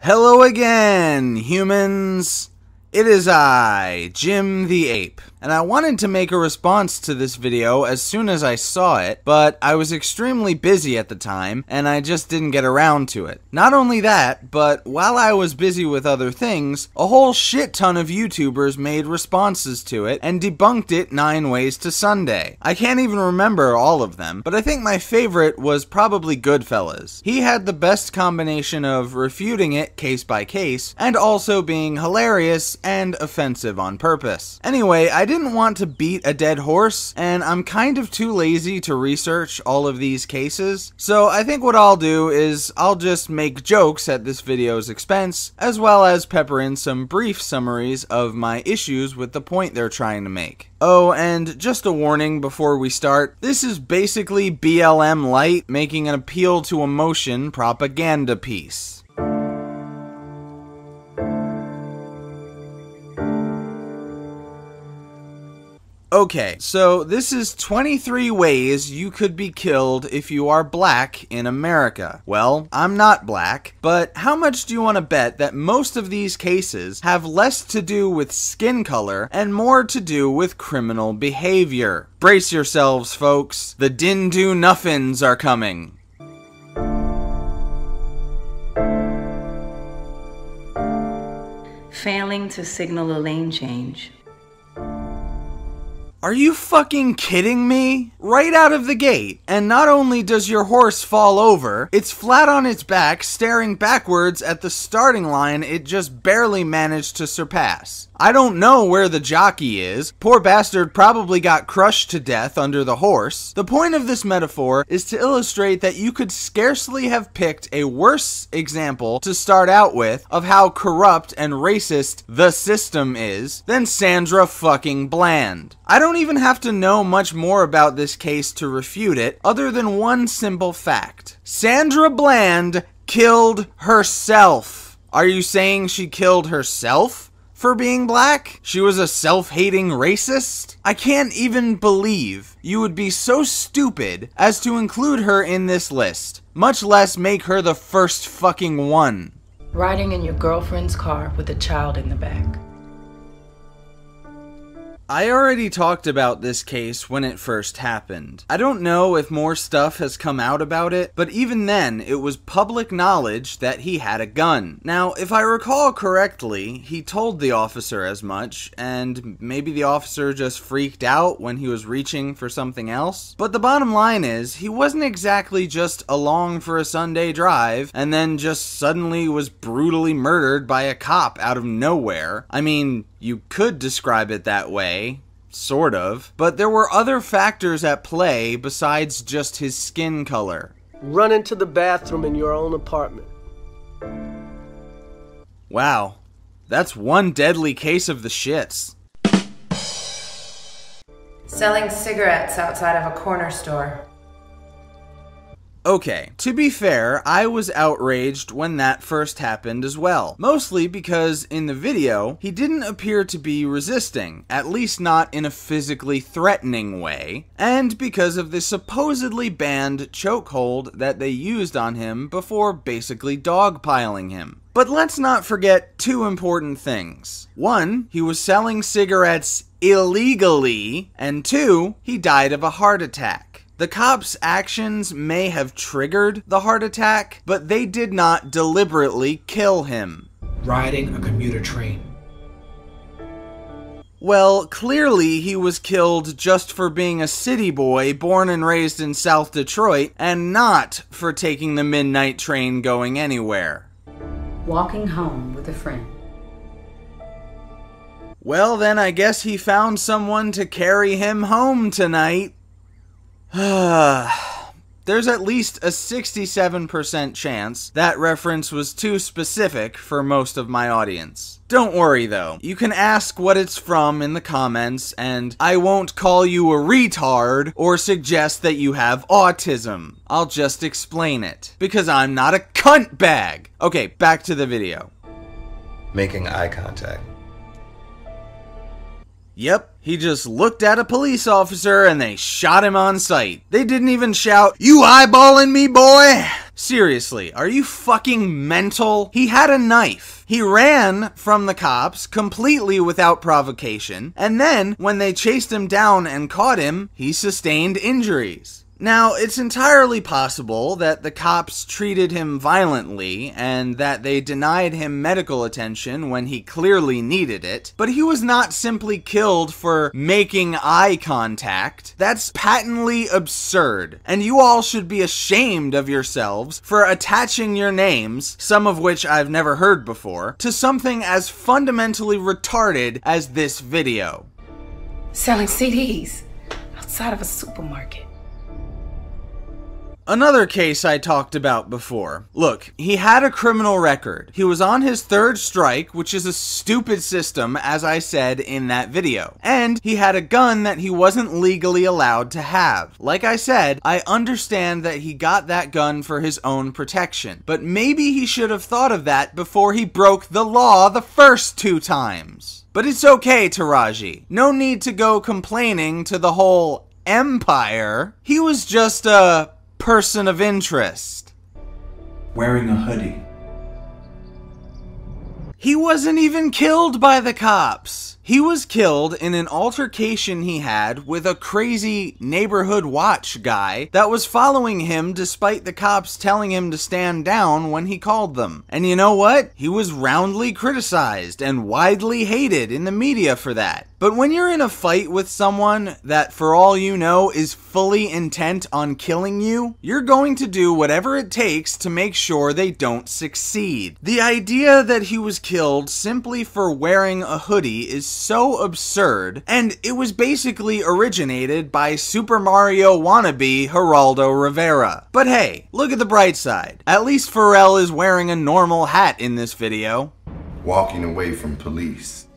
Hello again, humans! It is I, Jim the Ape, and I wanted to make a response to this video as soon as I saw it, but I was extremely busy at the time, and I just didn't get around to it. Not only that, but while I was busy with other things, a whole shit ton of YouTubers made responses to it and debunked it 9 ways to Sunday. I can't even remember all of them, but I think my favorite was probably Goodfellas. He had the best combination of refuting it case by case, and also being hilarious and offensive on purpose. Anyway, I didn't want to beat a dead horse, and I'm kind of too lazy to research all of these cases, so I think what I'll do is I'll just make jokes at this video's expense, as well as pepper in some brief summaries of my issues with the point they're trying to make. Oh, and just a warning before we start, this is basically BLM light making an appeal to emotion propaganda piece. Okay, so this is 23 ways you could be killed if you are black in America. Well, I'm not black, but how much do you want to bet that most of these cases have less to do with skin color and more to do with criminal behavior? Brace yourselves, folks. The Din-Do Nuffins are coming. Failing to signal a lane change. Are you fucking kidding me? Right out of the gate. And not only does your horse fall over, it's flat on its back, staring backwards at the starting line it just barely managed to surpass. I don't know where the jockey is. Poor bastard probably got crushed to death under the horse. The point of this metaphor is to illustrate that you could scarcely have picked a worse example to start out with of how corrupt and racist the system is than Sandra fucking Bland. I don't even have to know much more about this case to refute it, other than one simple fact. Sandra Bland killed herself. Are you saying she killed herself for being black? She was a self-hating racist? I can't even believe you would be so stupid as to include her in this list, much less make her the first fucking one. Riding in your girlfriend's car with a child in the back. I already talked about this case when it first happened. I don't know if more stuff has come out about it, but even then, it was public knowledge that he had a gun. Now, if I recall correctly, he told the officer as much, and maybe the officer just freaked out when he was reaching for something else. But the bottom line is, he wasn't exactly just along for a Sunday drive, and then just suddenly was brutally murdered by a cop out of nowhere. I mean, you could describe it that way, sort of, but there were other factors at play besides just his skin color. Run into the bathroom in your own apartment. Wow, that's one deadly case of the shits. Selling cigarettes outside of a corner store. Okay, to be fair, I was outraged when that first happened as well. Mostly because in the video, he didn't appear to be resisting, at least not in a physically threatening way, and because of the supposedly banned chokehold that they used on him before basically dogpiling him. But let's not forget two important things. One, he was selling cigarettes illegally, and two, he died of a heart attack. The cops' actions may have triggered the heart attack, but they did not deliberately kill him. Riding a commuter train. Well, clearly he was killed just for being a city boy born and raised in South Detroit, and not for taking the midnight train going anywhere. Walking home with a friend. Well, then I guess he found someone to carry him home tonight. There's at least a 67% chance that reference was too specific for most of my audience. Don't worry though, you can ask what it's from in the comments and I won't call you a retard or suggest that you have autism. I'll just explain it, because I'm not a cunt bag. Okay, back to the video. Making eye contact. Yep, he just looked at a police officer and they shot him on sight. They didn't even shout, "You eyeballing me, boy?" Seriously, are you fucking mental? He had a knife. He ran from the cops completely without provocation, and then when they chased him down and caught him, he sustained injuries. Now, it's entirely possible that the cops treated him violently and that they denied him medical attention when he clearly needed it, but he was not simply killed for making eye contact. That's patently absurd, and you all should be ashamed of yourselves for attaching your names, some of which I've never heard before, to something as fundamentally retarded as this video. Selling CDs outside of a supermarket. Another case I talked about before. Look, he had a criminal record. He was on his third strike, which is a stupid system, as I said in that video. And he had a gun that he wasn't legally allowed to have. Like I said, I understand that he got that gun for his own protection. But maybe he should have thought of that before he broke the law the first 2 times. But it's okay, Taraji. No need to go complaining to the whole empire. He was just a person of interest. Wearing a hoodie. He wasn't even killed by the cops. He was killed in an altercation he had with a crazy neighborhood watch guy that was following him despite the cops telling him to stand down when he called them. And you know what? He was roundly criticized and widely hated in the media for that. But when you're in a fight with someone that, for all you know, is fully intent on killing you, you're going to do whatever it takes to make sure they don't succeed. The idea that he was killed simply for wearing a hoodie is so absurd, and it was basically originated by Super Mario wannabe Geraldo Rivera. But hey, look at the bright side. At least Pharrell is wearing a normal hat in this video. Walking away from police.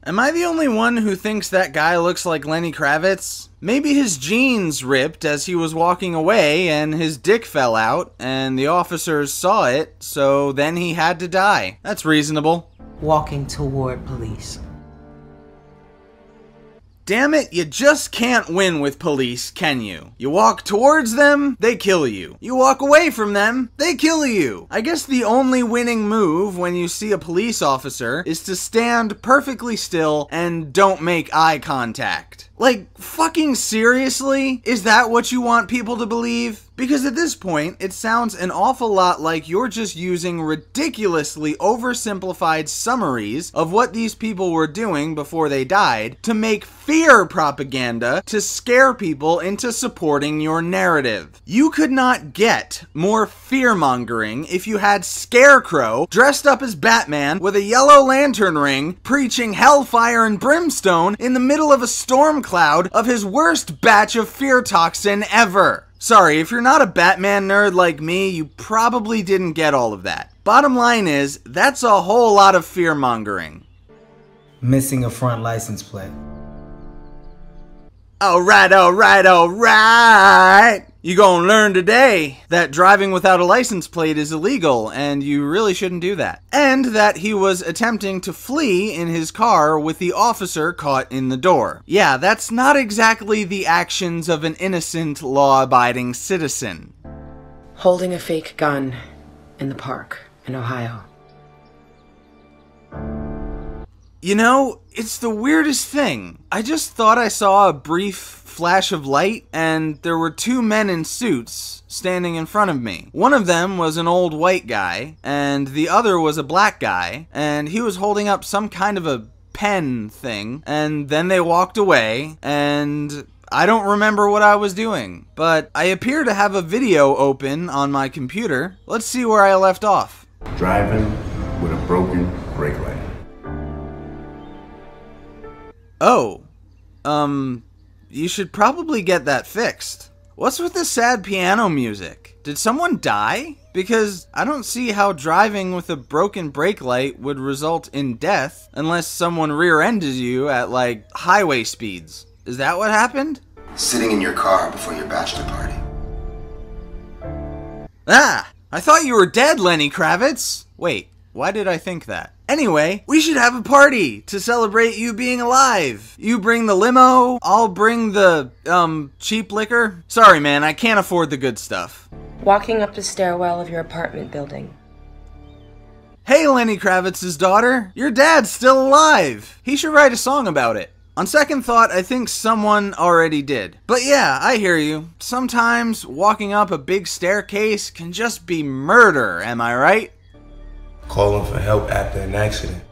Am I the only one who thinks that guy looks like Lenny Kravitz? Maybe his jeans ripped as he was walking away and his dick fell out and the officers saw it, so then he had to die. That's reasonable. Walking toward police. Damn it, you just can't win with police, can you? You walk towards them, they kill you. You walk away from them, they kill you. I guess the only winning move when you see a police officer is to stand perfectly still and don't make eye contact. Like, fucking seriously? Is that what you want people to believe? Because at this point, it sounds an awful lot like you're just using ridiculously oversimplified summaries of what these people were doing before they died to make fear propaganda to scare people into supporting your narrative. You could not get more fear-mongering if you had Scarecrow dressed up as Batman with a yellow lantern ring preaching hellfire and brimstone in the middle of a storm cloud of his worst batch of fear toxin ever. Sorry, if you're not a Batman nerd like me, you probably didn't get all of that. Bottom line is, that's a whole lot of fear-mongering. Missing a front license plate. Alright, alright, alright! You gonna learn today that driving without a license plate is illegal, and you really shouldn't do that. And that he was attempting to flee in his car with the officer caught in the door. Yeah, that's not exactly the actions of an innocent, law-abiding citizen. Holding a fake gun in the park in Ohio. You know, it's the weirdest thing. I just thought I saw a brief flash of light, and there were 2 men in suits standing in front of me. One of them was an old white guy, and the other was a black guy, and he was holding up some kind of a pen thing, and then they walked away, and I don't remember what I was doing, but I appear to have a video open on my computer. Let's see where I left off. Driving with a broken brake light. Oh, you should probably get that fixed. What's with the sad piano music? Did someone die? Because I don't see how driving with a broken brake light would result in death unless someone rear-ended you at, like, highway speeds. Is that what happened? Sitting in your car before your bachelor party. Ah! I thought you were dead, Lenny Kravitz! Wait, Why did I think that? Anyway, we should have a party to celebrate you being alive. You bring the limo, I'll bring the, cheap liquor. Sorry, man, I can't afford the good stuff. Walking up the stairwell of your apartment building. Hey, Lenny Kravitz's daughter, your dad's still alive. He should write a song about it. On second thought, I think someone already did. But yeah, I hear you. Sometimes walking up a big staircase can just be murder, am I right? Calling for help after an accident.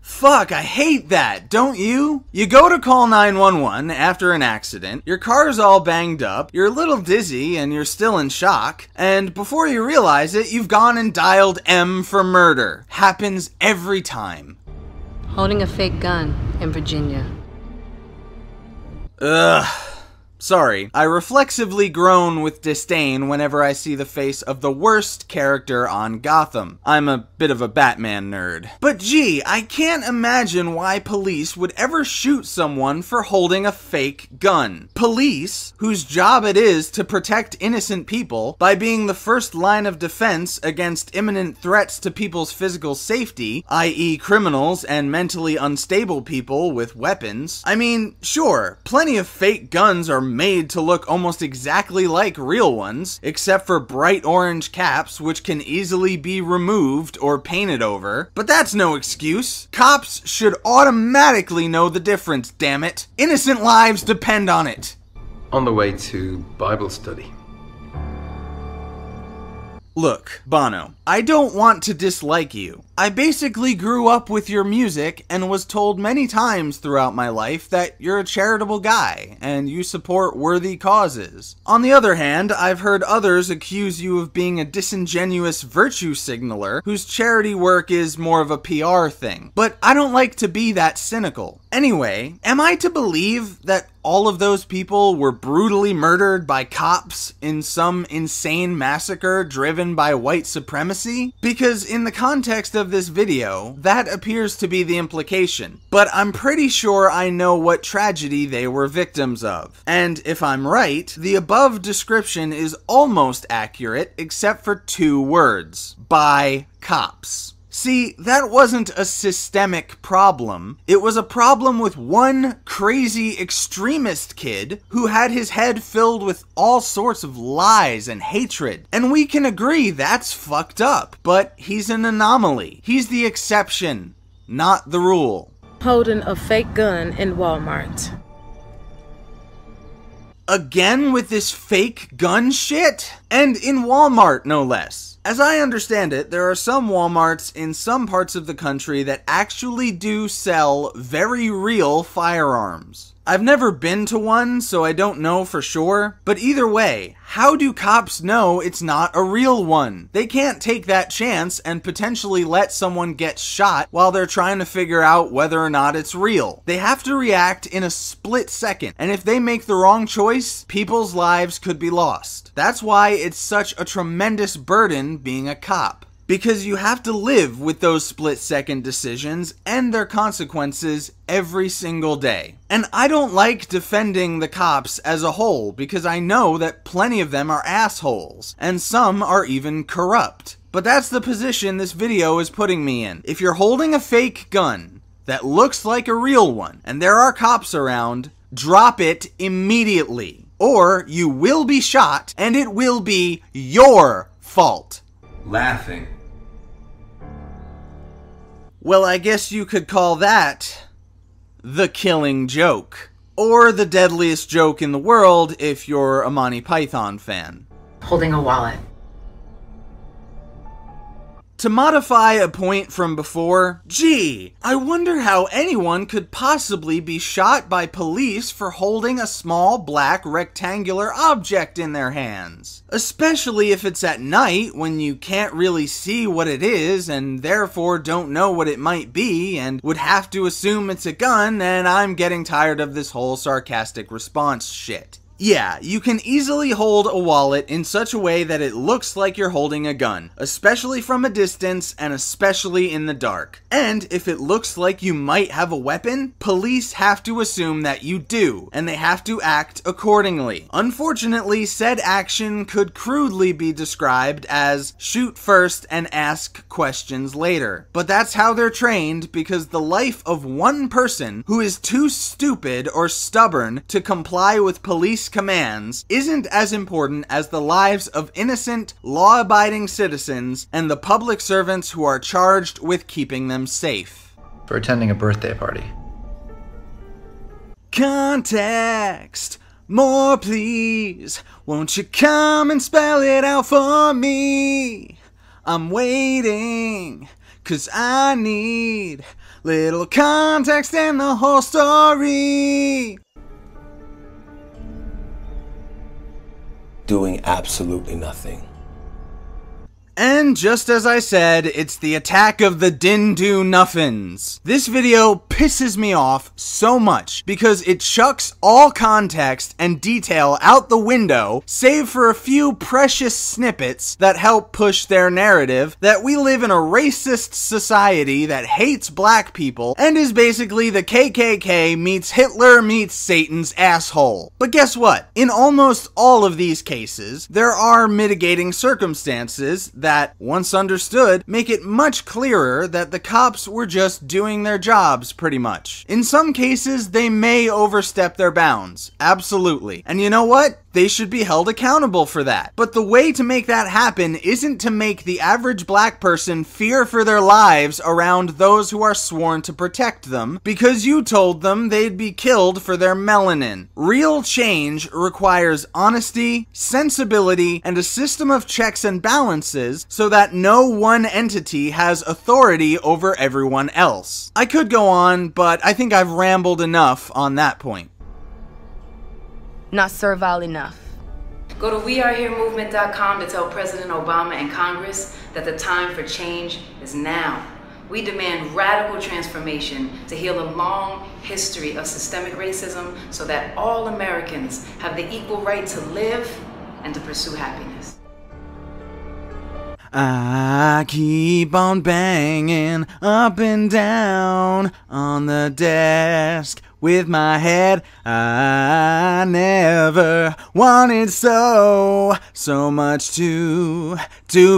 Fuck, I hate that, don't you? You go to call 911 after an accident, your car's all banged up, you're a little dizzy and you're still in shock, and before you realize it, you've gone and dialed M for murder. Happens every time. Holding a fake gun in Virginia. Ugh. Sorry, I reflexively groan with disdain whenever I see the face of the worst character on Gotham. I'm a bit of a Batman nerd. But gee, I can't imagine why police would ever shoot someone for holding a fake gun. Police, whose job it is to protect innocent people by being the first line of defense against imminent threats to people's physical safety, i.e. criminals and mentally unstable people with weapons. I mean, sure, plenty of fake guns are made to look almost exactly like real ones, except for bright orange caps which can easily be removed or painted over. But that's no excuse. Cops should automatically know the difference, damn it. Innocent lives depend on it. On the way to Bible study. Look, Bono, I don't want to dislike you. I basically grew up with your music and was told many times throughout my life that you're a charitable guy and you support worthy causes. On the other hand, I've heard others accuse you of being a disingenuous virtue signaler whose charity work is more of a PR thing. But I don't like to be that cynical. Anyway, am I to believe that all of those people were brutally murdered by cops in some insane massacre driven by white supremacy? Because in the context of this video, that appears to be the implication. But I'm pretty sure I know what tragedy they were victims of. And if I'm right, the above description is almost accurate except for 2 words. By cops. See, that wasn't a systemic problem. It was a problem with one crazy extremist kid who had his head filled with all sorts of lies and hatred. And we can agree that's fucked up, but he's an anomaly. He's the exception, not the rule. Holding a fake gun in Walmart. Again with this fake gun shit? And in Walmart, no less. As I understand it, there are some Walmarts in some parts of the country that actually do sell very real firearms. I've never been to one, so I don't know for sure. But either way, how do cops know it's not a real one? They can't take that chance and potentially let someone get shot while they're trying to figure out whether or not it's real. They have to react in a split second, and if they make the wrong choice, people's lives could be lost. That's why it's such a tremendous burden being a cop. Because you have to live with those split-second decisions and their consequences every single day. And I don't like defending the cops as a whole because I know that plenty of them are assholes, and some are even corrupt. But that's the position this video is putting me in. If you're holding a fake gun that looks like a real one, and there are cops around, drop it immediately. Or you will be shot, and it will be your fault. Laughing. Well, I guess you could call that the killing joke. Or the deadliest joke in the world if you're a Monty Python fan. Holding a wallet. To modify a point from before, gee, I wonder how anyone could possibly be shot by police for holding a small black rectangular object in their hands. Especially if it's at night when you can't really see what it is and therefore don't know what it might be and would have to assume it's a gun, and I'm getting tired of this whole sarcastic response shit. Yeah, you can easily hold a wallet in such a way that it looks like you're holding a gun, especially from a distance and especially in the dark. And if it looks like you might have a weapon, police have to assume that you do, and they have to act accordingly. Unfortunately, said action could crudely be described as shoot first and ask questions later. But that's how they're trained, because the life of one person who is too stupid or stubborn to comply with police commands isn't as important as the lives of innocent, law-abiding citizens and the public servants who are charged with keeping them safe. For attending a birthday party. Context. More please. Won't you come and spell it out for me? I'm waiting, 'cause I need little context in the whole story. Doing absolutely nothing. And just as I said, it's the attack of the Din-Do-Nuffins. This video pisses me off so much because it chucks all context and detail out the window, save for a few precious snippets that help push their narrative that we live in a racist society that hates black people and is basically the KKK meets Hitler meets Satan's asshole. But guess what? In almost all of these cases, there are mitigating circumstances that, once understood, make it much clearer that the cops were just doing their jobs, pretty much. In some cases, they may overstep their bounds. Absolutely. And you know what? They should be held accountable for that. But the way to make that happen isn't to make the average black person fear for their lives around those who are sworn to protect them because you told them they'd be killed for their melanin. Real change requires honesty, sensibility, and a system of checks and balances so that no one entity has authority over everyone else. I could go on, but I think I've rambled enough on that point. Not servile enough. Go to weareheremovement.com to tell President Obama and Congress that the time for change is now. We demand radical transformation to heal a long history of systemic racism so that all Americans have the equal right to live and to pursue happiness. I keep on banging up and down on the desk with my head. I never wanted so much to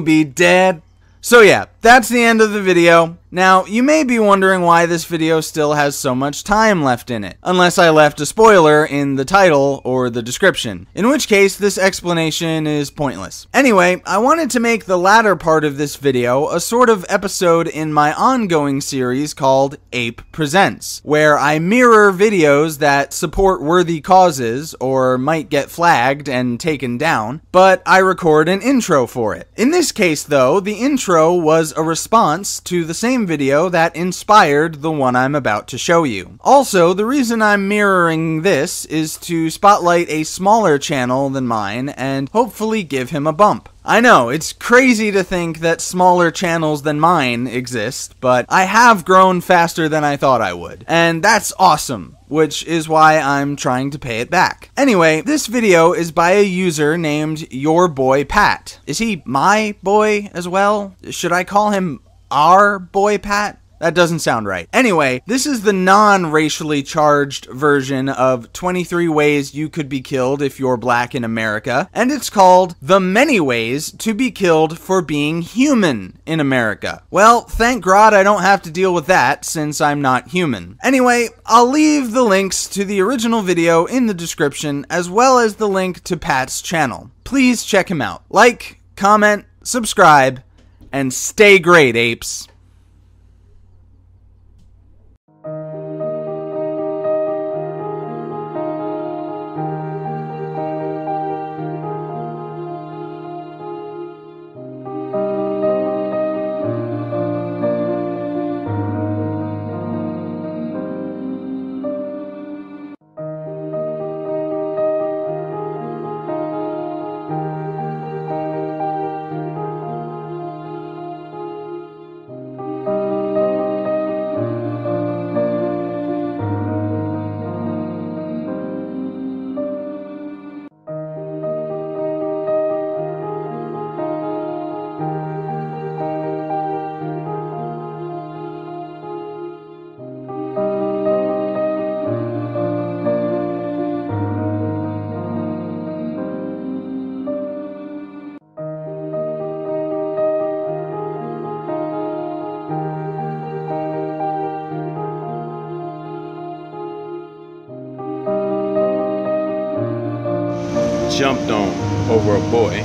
be dead. So yeah, that's the end of the video. Now, you may be wondering why this video still has so much time left in it, unless I left a spoiler in the title or the description, in which case this explanation is pointless. Anyway, I wanted to make the latter part of this video a sort of episode in my ongoing series called Ape Presents, where I mirror videos that support worthy causes or might get flagged and taken down, but I record an intro for it. In this case, though, the intro was a response to the same video that inspired the one I'm about to show you. Also, the reason I'm mirroring this is to spotlight a smaller channel than mine and hopefully give him a bump. I know, it's crazy to think that smaller channels than mine exist, but I have grown faster than I thought I would. And that's awesome, which is why I'm trying to pay it back. Anyway, this video is by a user named Your Boy Pat. Is he my boy as well? Should I call him our boy Pat? That doesn't sound right. Anyway, this is the non-racially charged version of 23 Ways You Could Be Killed If You're Black in America, and it's called The Many Ways to Be Killed for Being Human in America. Well, thank God I don't have to deal with that since I'm not human. Anyway, I'll leave the links to the original video in the description as well as the link to Pat's channel. Please check him out. Like, comment, subscribe, and stay great, apes. jumped on over a boy.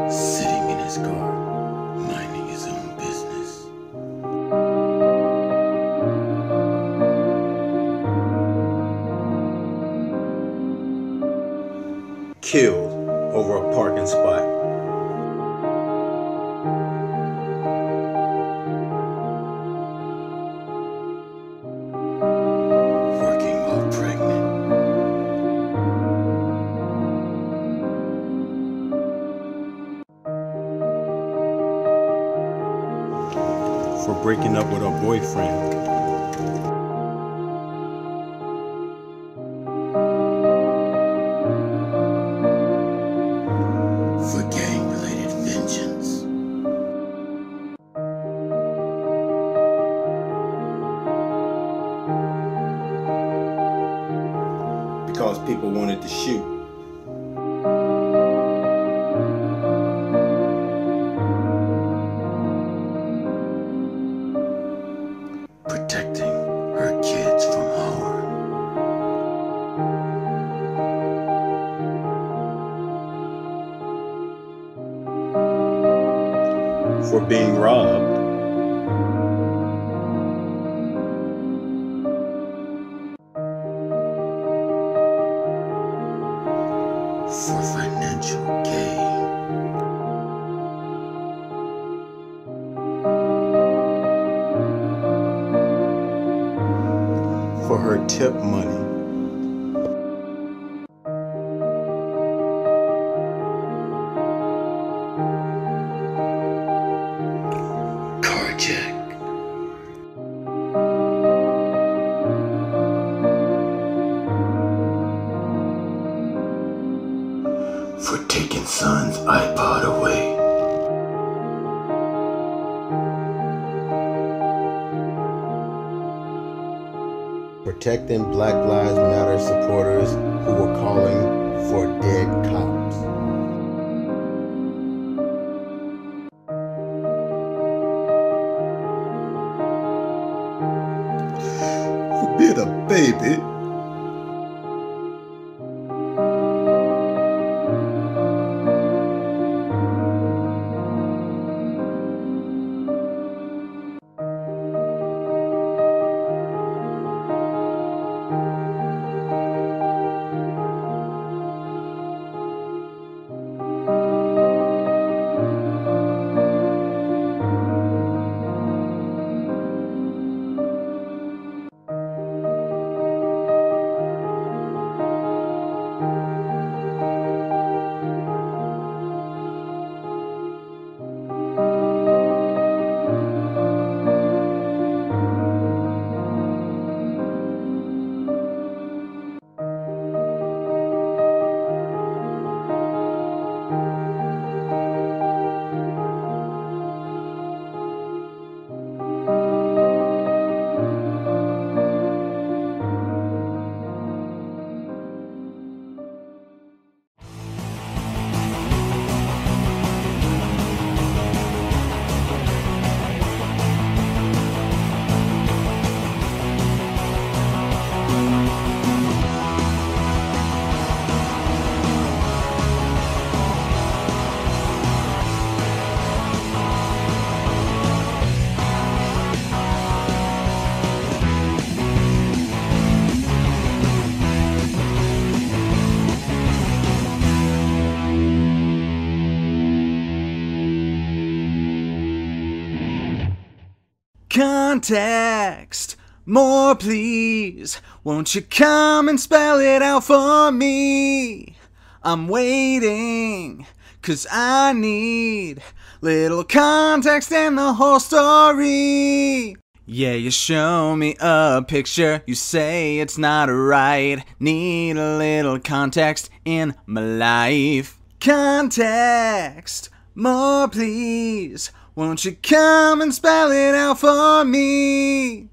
Sitting in his car, minding his own business. Killed over a parking spot. Working while pregnant. For breaking up with her boyfriend. For gang-related vengeance. Because people wanted to shoot. Protecting her kids from harm. For being robbed. For financial gain. For her tip money. Carjack. For taking son's iPod away. Protecting Black Lives Matter supporters who were calling for dead cops. For being a baby. Context, more please. Won't you come and spell it out for me? I'm waiting, 'cause I need little context and the whole story. Yeah, you show me a picture, you say it's not right. Need a little context in my life. Context, more please. Won't you come and spell it out for me?